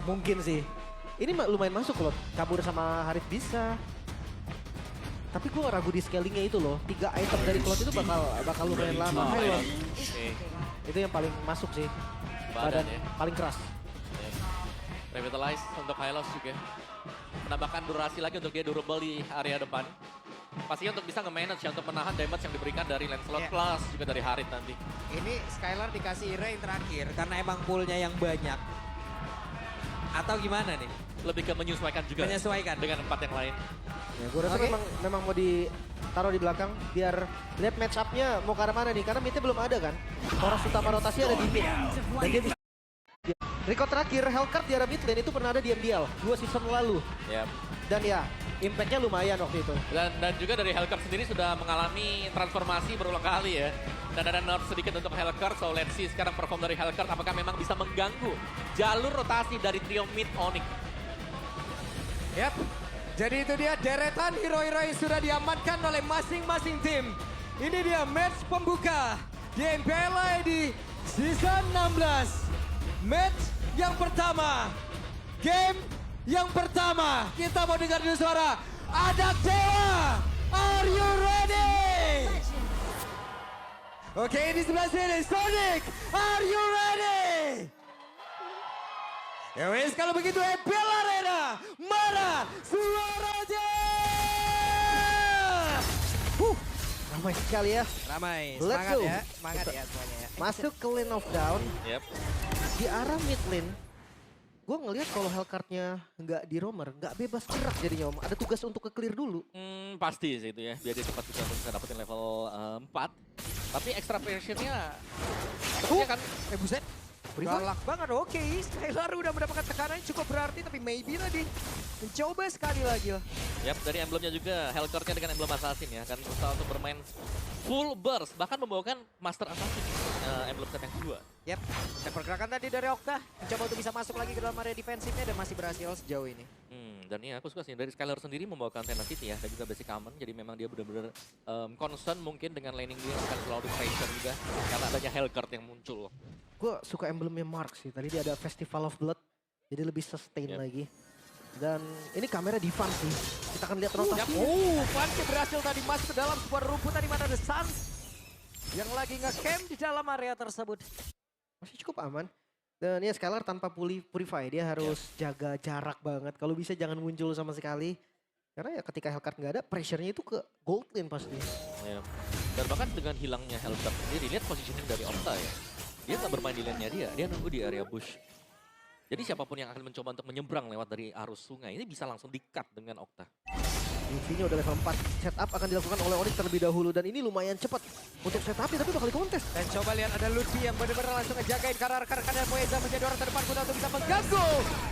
Mungkin sih. Ini lumayan masuk loh. Kabur sama Harit bisa. Tapi gue ragu di scalingnya itu loh. 3 item dari Cloud itu bakal lumayan lama. Hylon. Oke. Itu yang paling masuk sih. Badan ya. Paling keras. Revitalize untuk Hylos juga. Menambahkan durasi lagi untuk dia durable di area depan. Pastinya untuk bisa nge-manage ya, untuk menahan damage yang diberikan dari Lancelot plus juga dari Harit nanti. Ini Skylar dikasih Ira yang terakhir karena emang poolnya yang banyak. Atau gimana nih? Lebih ke menyesuaikan juga. Menyesuaikan. Dengan 4 yang lain. Ya, gue rasa memang mau ditaruh di belakang biar lihat match up-nya mau ke arah mana nih. Karena midnya belum ada kan. Poros utama rotasi ada di mid. Dan dia bisa. Record terakhir Hellcurt di arah mid lane itu pernah ada di MDL 2 season lalu. Yep. Dan ya, impact-nya lumayan waktu itu. Dan juga dari Hellcurt sendiri sudah mengalami transformasi berulang kali ya. Dan ada nerf sedikit untuk Hellcurt, so let's see sekarang perform dari Hellcurt apakah memang bisa mengganggu jalur rotasi dari trio mid Onyx. Yap. Jadi itu dia deretan hero-hero yang sudah diamankan oleh masing-masing tim. Ini dia match pembuka di MPL di season 16. Match yang pertama. Game yang pertama. Kita mau dengar dulu suara. Ada Dewa. Are you ready? Oke, di sebelah sini Sonic. Are you ready? Ya wes, kalau begitu MPL Arena. Mana suaranya? Ramai sekali ya. Ramai, Let's semangat go. ya. Semangat ya semuanya ya. Masuk ke lane of down. Yep. Di arah mid lane. Gue ngelihat kalau Hellcurt-nya nggak di roamer, nggak bebas gerak jadinya Om. Ada tugas untuk ke-clear dulu. Pasti sih itu ya, biar dia cepat bisa dapetin level 4. Tapi extra pressure-nya kan Buset. Galak banget, oke. Skylar udah mendapatkan tekanan yang cukup berarti, tapi maybe tadi mencoba sekali lagi lah. Yap, dari emblemnya juga, Hellcurt-nya dengan emblem Assassin ya, kan berusaha untuk bermain full burst, bahkan membawakan Master Assassin, emblem set yang kedua. Yap, dan pergerakan tadi dari Okta, mencoba untuk bisa masuk lagi ke dalam area defensifnya dan masih berhasil sejauh ini. Dan iya aku suka sih, dari Skylar sendiri membawakan Tenacity ya, dan juga basic common, jadi memang dia benar-benar concern mungkin dengan laning dia akan selalu pressure juga, karena adanya Hellcurt yang muncul. Gue suka emblemnya Mark sih. Tadi dia ada Festival of Blood. Jadi lebih sustain lagi. Dan ini kamera Divan sih. Kita akan lihat rotasi. Vanke berhasil tadi masuk ke dalam sebuah rumputan di mana ada Suns yang lagi nge-camp di dalam area tersebut. Masih cukup aman. Dan ya Skylar tanpa purify. Dia harus jaga jarak banget. Kalau bisa jangan muncul sama sekali. Karena ya ketika Hellcurt nggak ada, pressure-nya itu ke gold lane pasti. Ya. Dan bahkan dengan hilangnya Hellcurt sendiri, lihat positioning dari Okta ya. Dia nggak bermain di lane-nya dia nunggu di area bush. Jadi siapapun yang akan mencoba untuk menyeberang lewat dari arus sungai, ini bisa langsung di-cut dengan Okta. UV-nya udah level 4. Setup akan dilakukan oleh Onyx terlebih dahulu. Dan ini lumayan cepat untuk setupnya, tapi bakal dikontes. Dan coba lihat ada Lutfi yang benar-benar langsung ngejagain karena rekan-rekan dan Moeza menjadi orang terdepan Kuta untuk bisa mengganggu.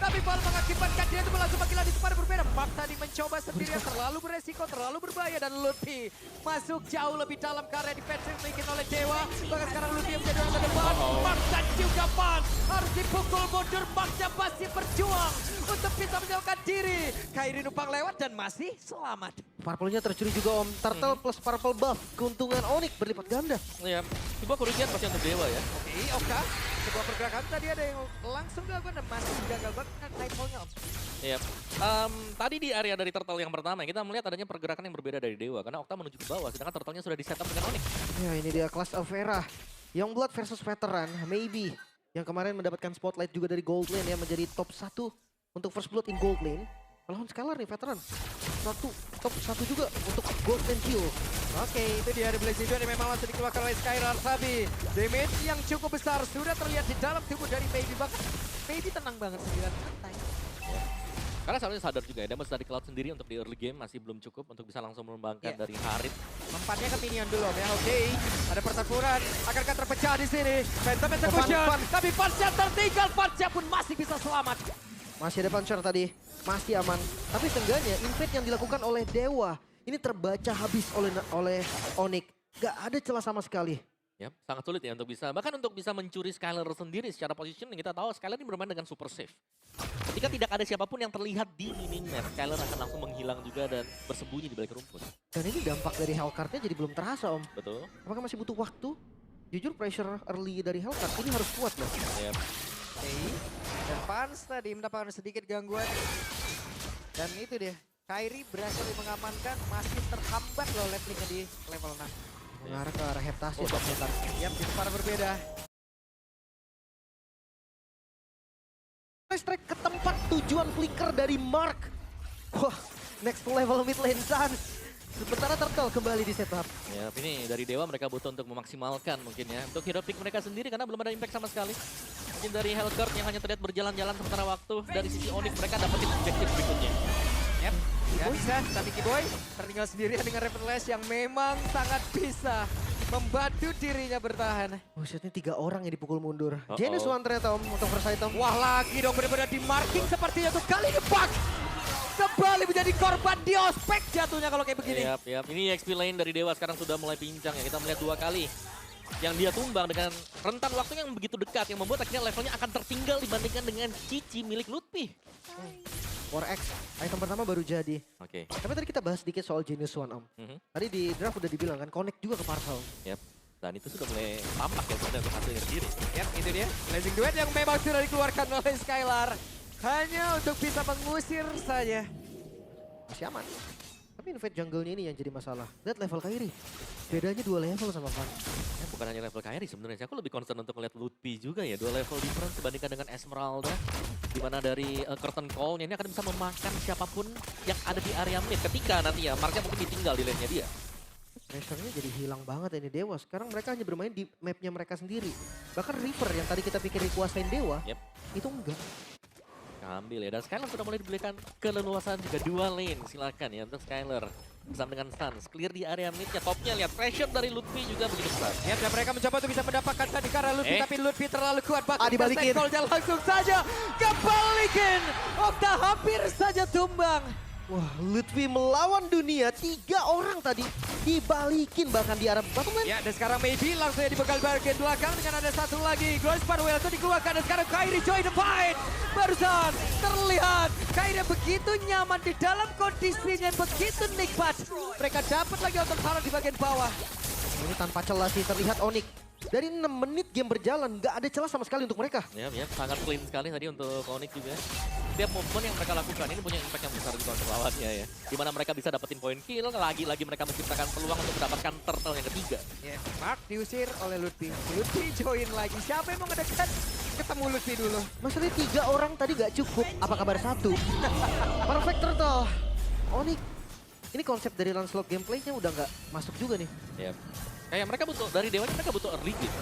Tapi Val mengakibatkan dia itu langsung panggilan di tempat yang berbeda. Mark tadi mencoba sendirian, terlalu beresiko, terlalu berbahaya. Dan Lutfi masuk jauh lebih dalam ke area defensif mungkin oleh Dewa. Bahkan sekarang Lutfi yang menjadi orang terdepan. Mark dan juga Van harus dipukul mundur. Marknya masih berjuang untuk bisa menyelamatkan diri. Kairi numpang lewat dan masih selamat. Purple-nya tercuri juga Om. Turtle plus Purple buff. Keuntungan Onyx berlipat ganda. Ya, sebuah kerugian pasti untuk Dewa ya. Oke, Okta. Sebuah pergerakan tadi ada yang langsung dilakukan dan masih gagal banget dengan Nightfall-nya Om. Iya. Tadi di area dari Turtle yang pertama kita melihat adanya pergerakan yang berbeda dari Dewa. Karena Okta menuju ke bawah, sedangkan Turtle-nya sudah di-setup dengan Onyx. Ya ini dia Class of Era. Youngblood versus Veteran, maybe. Yang kemarin mendapatkan spotlight juga dari Gold Lane ya. Menjadi top 1 untuk First Blood in Gold Lane. Lawan Skylar nih Veteran. Top 1 juga untuk Gold Lane kill. Oke, itu dia di Blaze Hijau yang memang langsung dikeluarkan oleh Skylar. Tapi damage yang cukup besar sudah terlihat di dalam tubuh dari Maybe. Bahkan Maybe tenang banget 9 santai. Karena seharusnya sadar juga ya, damage dari Cloud sendiri untuk di early game masih belum cukup untuk bisa langsung mengembangkan dari Harit. Tempatnya ke minion dulu Om ya. Oke, ada pertempuran. Akankah terpecah di sini? Phantom Execution. Tapi Fansya tertinggal. Fansya pun masih bisa selamat. Masih ada puncher tadi. Masih aman. Tapi seenggaknya impact yang dilakukan oleh Dewa. Ini terbaca habis oleh Onyx. Gak ada celah sama sekali. Ya, sangat sulit ya untuk bisa, bahkan untuk bisa mencuri Skylar sendiri secara positioning kita tahu Skylar ini bermain dengan super safe. Ketika tidak ada siapapun yang terlihat di minimap, Skylar akan langsung menghilang juga dan bersembunyi di balik rumput. Dan ini dampak dari Hellcurt-nya jadi belum terasa Om. Betul. Apakah masih butuh waktu? Jujur pressure early dari Hellcurt ini harus kuat loh. Ya. Oke, dan Sans tadi mendapatkan sedikit gangguan. Dan itu dia, Kairi berhasil mengamankan, masih terhambat loh levelingnya di level 6. Mengarah ke arah heptasi. Oh, Yap, di tempat berbeda. Strike ke tempat tujuan flicker dari Mark. Wah, next level mid lane Sans. Sementara Turtle kembali di setup. Ya, ini dari Dewa mereka butuh untuk memaksimalkan mungkin ya. Untuk hero pick mereka sendiri karena belum ada impact sama sekali. Mungkin dari Hellguard yang hanya terlihat berjalan-jalan sementara waktu. Dari sisi Onyx mereka dapetin objektif berikutnya. Yap, nggak bisa, tapi Kiboy tertinggal sendirian dengan Reverlash yang memang sangat bisa membantu dirinya bertahan. Busetnya 3 orang yang dipukul mundur. Uh-oh. Janus one ternyata untuk first item. Wah lagi dong benar-benar di marking sepertinya untuk kali ini Pak. Kembali menjadi korban di ospek jatuhnya kalau kayak begini. Yap. Ini XP lane dari Dewa sekarang sudah mulai pincang ya. Kita melihat 2 kali. Yang dia tumbang dengan rentan waktu yang begitu dekat. Yang membuat akhirnya levelnya akan tertinggal dibandingkan dengan Cici milik Lutfi. 4X, item pertama baru jadi. Oke. Tapi tadi kita bahas sedikit soal Genius One Om. Tadi di draft udah dibilang kan, connect juga ke Parcel. Yap. Dan itu sudah mulai tampak ya sebenarnya untuk hasilnya sendiri. Yap, itu dia. Blazing Duet yang memang sudah dikeluarkan oleh Skylar. Hanya untuk bisa mengusir saja. Masih aman. Tapi invade jungle-nya ini yang jadi masalah. Lihat level Kairi. Bedanya 2 level sama Van. Ya, bukan hanya level Kairi sebenarnya. Aku lebih concern untuk melihat Lutfi juga ya. 2 level difference dibandingkan dengan Esmeralda. Dimana dari curtain call-nya ini akan bisa memakan siapapun yang ada di area mid. Ketika nanti ya Marknya mungkin ditinggal di lane-nya dia. Pressure-nya jadi hilang banget ini Dewa. Sekarang mereka hanya bermain di map-nya mereka sendiri. Bahkan River yang tadi kita pikir dikuasain Dewa, Yep. itu enggak. Ambil ya. Dan Skylar sudah mulai diberikan keleluasan juga 2 lane. Silakan ya untuk Skylar. Bersama dengan Sans. Clear di area mid-nya. Topnya lihat pressure dari Lutfi juga begitu besar. Yap, dan mereka mencoba untuk bisa mendapatkan tadi karena Lutfi, tapi Lutfi terlalu kuat. Bahkan dibalikin. Call-nya langsung saja kebalikin. Okta hampir saja tumbang. Wah, Lutfi melawan dunia. 3 orang tadi dibalikin bahkan di arah bottom lane. Ya, dan sekarang Maybe langsung dibegal bagian belakang dengan ada satu lagi. Glory Sparwell itu dikeluarkan dan sekarang Kairi join the fight. Barusan terlihat Kairi begitu nyaman di dalam kondisinya begitu nikmat. Mereka dapat lagi otot taruh di bagian bawah. Ini tanpa celah sih terlihat Onyx. Dari 6 menit game berjalan, nggak ada celah sama sekali untuk mereka. Ya, sangat clean sekali tadi untuk Onyx juga. Setiap movement yang mereka lakukan ini punya impact yang besar di counter lawannya ya. Dimana mereka bisa dapetin poin kill, lagi-lagi mereka menciptakan peluang untuk mendapatkan turtle yang ketiga. Ya, Mark diusir oleh Lutfi. Lutfi join lagi. Siapa yang mau ngedekat? Ketemu Lutfi dulu. Masalahnya 3 orang tadi nggak cukup. Apa kabar 1? Perfect turtle. Onyx. Ini konsep dari Lancelot gameplaynya udah nggak masuk juga nih. Ya. Kayak mereka butuh, dari Dewa mereka butuh early game.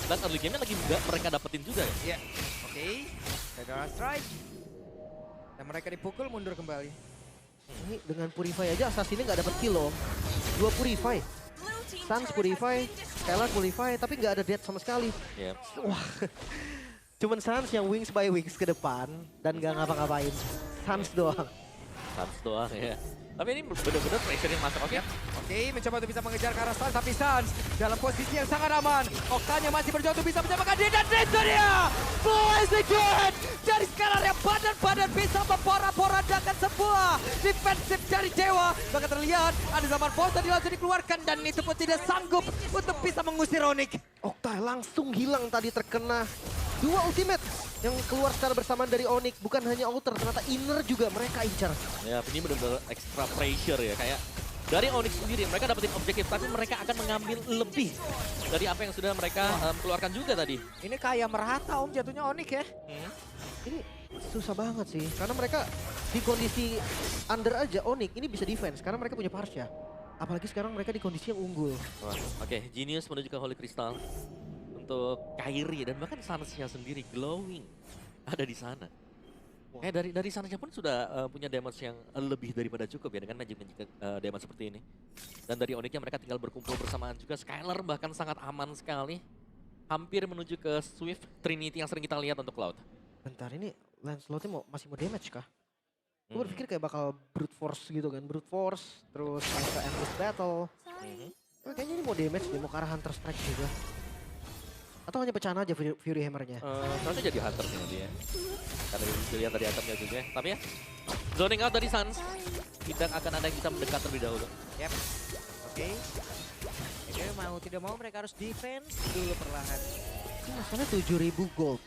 Dan early game-nya lagi nggak mereka dapetin juga ya. Ya, oke. Federal strike. Dan mereka dipukul mundur kembali. Ini dengan Purify aja Assassin-nya nggak dapet kill loh. 2 Purify. Sans Purify, Skylar Purify, tapi nggak ada death sama sekali. Ya. Wah, cuman Sans yang wings by wings ke depan dan nggak ngapa-ngapain. Sans doang. Sans doang ya. Tapi ini bener-bener pressure yang masuk. Oke. Oke, mencoba untuk bisa mengejar ke arah Sans, tapi Sans dalam posisi yang sangat aman. Oktanya masih berjuang untuk bisa menyamakan dia, dan itu dia! Blazing Duet dari Skylar yang badan-badan bisa memporak-porandakan sebuah defensif dari Dewa. Bahkan terlihat ada zaman Faust tadi langsung dikeluarkan, dan itu pun tidak sanggup untuk bisa mengusir Onyx. Okta langsung hilang tadi terkena 2 ultimate yang keluar secara bersamaan dari Onyx. Bukan hanya outer, ternyata inner juga mereka incar. Ya, ini bener-bener extra pressure ya. Kayak dari Onyx sendiri mereka dapetin objektif, tapi mereka akan mengambil lebih dari apa yang sudah mereka keluarkan juga tadi. Ini kayak merata Om jatuhnya Onyx ya. Ini susah banget sih, karena mereka di kondisi under aja Onyx ini bisa defense, karena mereka punya Parsha. Apalagi sekarang mereka di kondisi yang unggul. Oke, Genius menuju ke Holy Crystal untuk Kairi dan bahkan Sans-nya sendiri glowing ada di sana. Dari Sans-nya pun sudah punya damage yang lebih daripada cukup ya dengan magic damage seperti ini. Dan dari Onyx-nya mereka tinggal berkumpul bersamaan juga. Skylar bahkan sangat aman sekali. Hampir menuju ke Swift Trinity yang sering kita lihat untuk Cloud. Bentar, ini Lancelot-nya masih mau damage kah? Gue berpikir kayak bakal brute force gitu kan, brute force, terus ke endless battle. Tapi kayaknya ini mau damage dia, mau ke arah Hunter Strike juga. Atau hanya pecahan aja Fury Hammer-nya? Soalnya jadi hunter-nya dia. Karena dilihat dari itemnya juga. Tapi ya, zoning out dari Sans. Tidak akan ada yang bisa mendekat terlebih dahulu. Yap. Oke. Jadi mau tidak mau mereka harus defense dulu perlahan. Ini masalahnya 7.000 gold.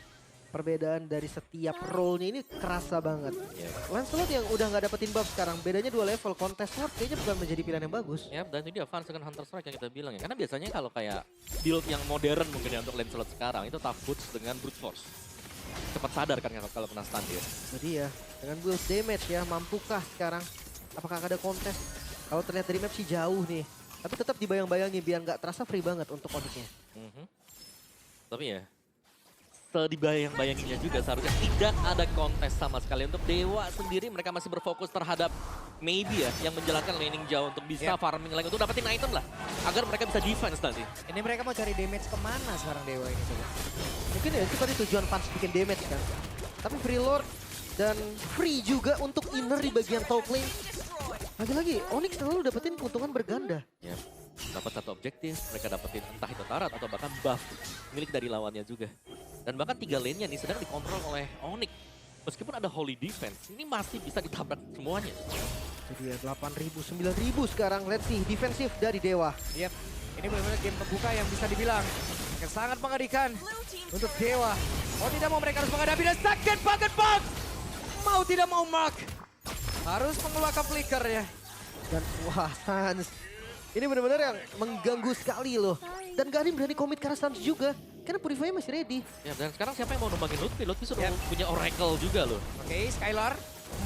perbedaan dari setiap role-nya ini kerasa banget. Ya. Lancelot yang udah nggak dapetin buff sekarang, bedanya 2 level. Contest Sword kayaknya bukan menjadi pilihan yang bagus. Ya, dan ini dia fans dengan Hunter Strike yang kita bilang ya. Karena biasanya kalau kayak build yang modern mungkin ya untuk Lancelot sekarang itu tough boots dengan brute force. Cepat sadar kan kalau kena stun dia. Jadi ya, dengan build damage ya, mampukah sekarang? Apakah ada kontes? Kalau terlihat dari map sih jauh nih. Tapi tetap dibayang-bayangi biar nggak terasa free banget untuk Onyx-nya. Tapi ya, sedibayang-bayanginnya juga seharusnya tidak ada kontes sama sekali. Untuk Dewa sendiri mereka masih berfokus terhadap maybe ya yang menjalankan laning jauh untuk bisa farming lagi untuk dapetin item lah. Agar mereka bisa defense nanti. Ini mereka mau cari damage kemana sekarang Dewa ini coba? Mungkin ya itu tadi tujuan Pans bikin damage kan. Tapi free lord dan free juga untuk inner di bagian top lane. Lagi-lagi Onyx selalu dapetin keuntungan berganda. Ya, dapat satu objektif, mereka dapetin entah itu turret atau bahkan buff milik dari lawannya juga. Dan bahkan 3 lane-nya nih sedang dikontrol oleh Onyx. Meskipun ada holy defense, ini masih bisa ditabrak semuanya. Jadi ya 8.000, 9.000 sekarang. Let's see, defensif dari Dewa. Yep, ini benar-benar game pembuka yang bisa dibilang sangat mengerikan untuk Dewa. Mau tidak mau mereka harus menghadapi dan sakit banget Box. Mau tidak mau Mark harus mengeluarkan flicker ya. Dan wah, Sans. Ini benar-benar yang mengganggu sekali loh. Dan gak ada yang berani komit ke arah Sans juga. Karena Purify masih ready. Ya, dan sekarang siapa yang mau numbangin Lutfi? Lutfi sudah punya Oracle juga loh. Oke, Skylar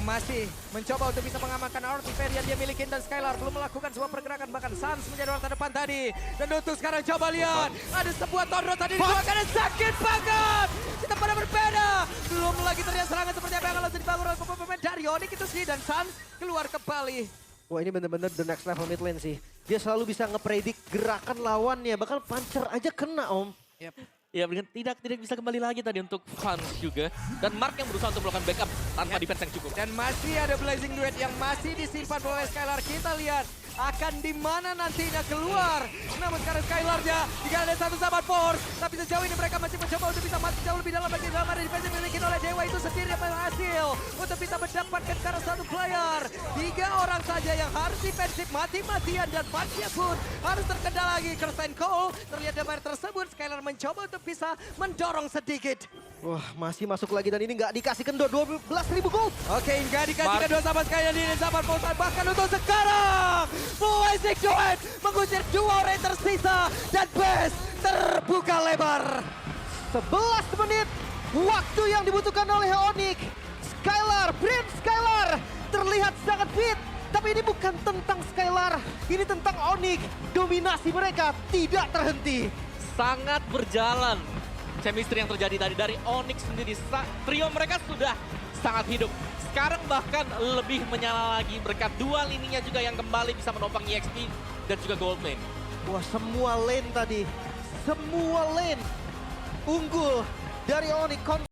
masih mencoba untuk bisa mengamankan artifact yang dia miliki dan Skylar belum melakukan sebuah pergerakan, bahkan Sans menjadi orang terdepan tadi. Dan Nutuk sekarang coba lihat, ada sebuah tondro tadi dikeluarkan dan sakit banget. Kita pada berbeda. Belum lagi terlihat serangan seperti apa yang langsung dibangun oleh pemain dari Onyx itu sendiri dan Sans keluar kembali. Wah, ini benar-benar the next level mid lane sih. Dia selalu bisa ngepredik gerakan lawannya, bahkan puncher aja kena Om. Ya, tidak bisa kembali lagi tadi untuk fans juga. Dan Mark yang berusaha untuk melakukan backup tanpa defense yang cukup. Dan masih ada Blazing Duet yang masih disimpan oleh Skylar. Kita lihat akan di mana nantinya keluar. Namun sekarang Skylar-nya ada satu sahabat Force. Tapi sejauh ini mereka masih mencoba untuk bisa masuk jauh lebih dalam lagi. Dalam ada defense yang dimiliki oleh Dewa itu sendiri yang berhasil untuk bisa mendapatkan karena satu player. 3 orang saja yang harus defensif mati-matian dan Fansnya pun harus terkendala lagi. Kirsten Cole terlihat damai tersebut. Skylar mencoba untuk bisa mendorong sedikit. Wah, masih masuk lagi dan ini nggak dikasih kendor 12.000 gold. Oke, nggak dikasih kedua sahabat sekalian ini sahabat Force. Bahkan untuk sekarang Blazing Duet mengusir 2 orang tersisa dan base terbuka lebar. 11 menit waktu yang dibutuhkan oleh Onyx. Skylar, Prince Skylar terlihat sangat fit. Tapi ini bukan tentang Skylar, ini tentang Onyx. Dominasi mereka tidak terhenti. Sangat berjalan chemistry yang terjadi tadi dari Onyx sendiri. Trio mereka sudah sangat hidup. Sekarang bahkan lebih menyala lagi berkat 2 lininya juga yang kembali bisa menopang EXP dan juga gold lane. Wah, semua lane tadi, semua lane unggul dari Onyx.